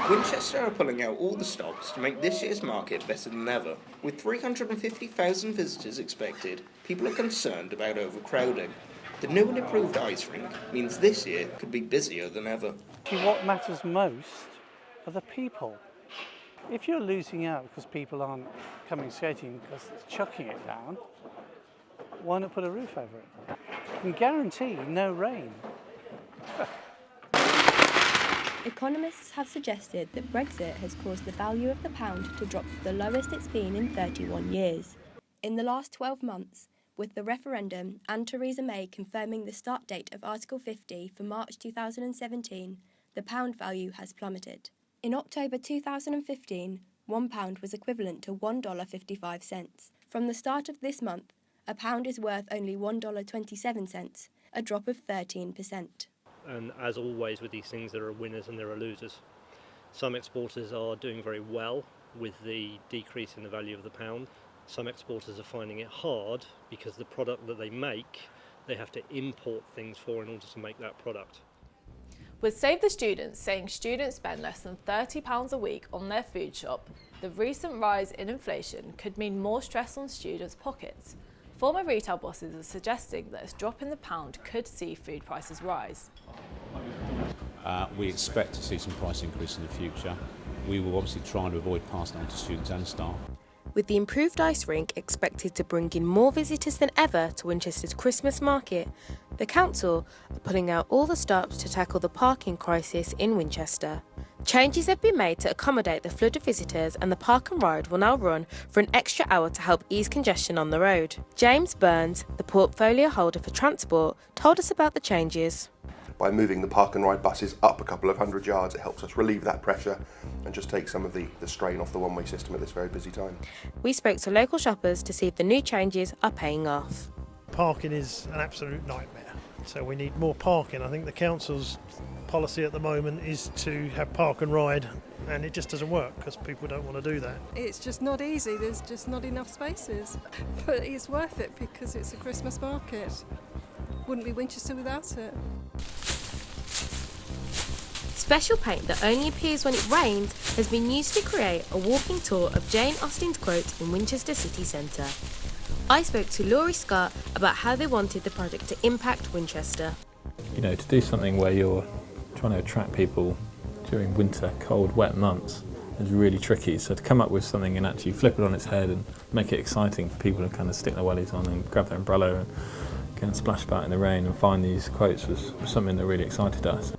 Winchester are pulling out all the stops to make this year's market better than ever. With 350,000 visitors expected, people are concerned about overcrowding. The new and improved ice rink means this year could be busier than ever. What matters most are the people. If you're losing out because people aren't coming skating because it's chucking it down, why not put a roof over it? You can guarantee no rain. Economists have suggested that Brexit has caused the value of the pound to drop to the lowest it's been in 31 years. In the last 12 months, with the referendum and Theresa May confirming the start date of Article 50 for March 2017, the pound value has plummeted. In October 2015, £1 was equivalent to $1.55. From the start of this month, a pound is worth only $1.27, a drop of 13%. And as always with these things, there are winners and there are losers. Some exporters are doing very well with the decrease in the value of the pound. Some exporters are finding it hard because the product that they make, they have to import things for in order to make that product. With Save the Students saying students spend less than £30 a week on their food shop, the recent rise in inflation could mean more stress on students' pockets. Former retail bosses are suggesting that a drop in the pound could see food prices rise. We expect to see some price increase in the future. We will obviously try to avoid passing on to students and staff. With the improved ice rink expected to bring in more visitors than ever to Winchester's Christmas market, the council are pulling out all the stops to tackle the parking crisis in Winchester. Changes have been made to accommodate the flood of visitors, and the park and ride will now run for an extra hour to help ease congestion on the road. James Burns, the portfolio holder for transport, told us about the changes. By moving the park and ride buses up a couple of hundred yards, it helps us relieve that pressure and just take some of the strain off the one-way system at this very busy time. We spoke to local shoppers to see if the new changes are paying off. Parking is an absolute nightmare, so we need more parking. I think the council's policy at the moment is to have park and ride, and it just doesn't work because people don't want to do that. It's just not easy, there's just not enough spaces, but it's worth it because it's a Christmas market. Wouldn't be Winchester without it. Special paint that only appears when it rains has been used to create a walking tour of Jane Austen's quote in Winchester city centre. I spoke to Laurie Scott about how they wanted the project to impact Winchester. You know, to do something where you're trying to attract people during winter, cold, wet months is really tricky. So to come up with something and actually flip it on its head and make it exciting for people to kind of stick their wellies on and grab their umbrella and go and splash about in the rain and find these quotes was something that really excited us.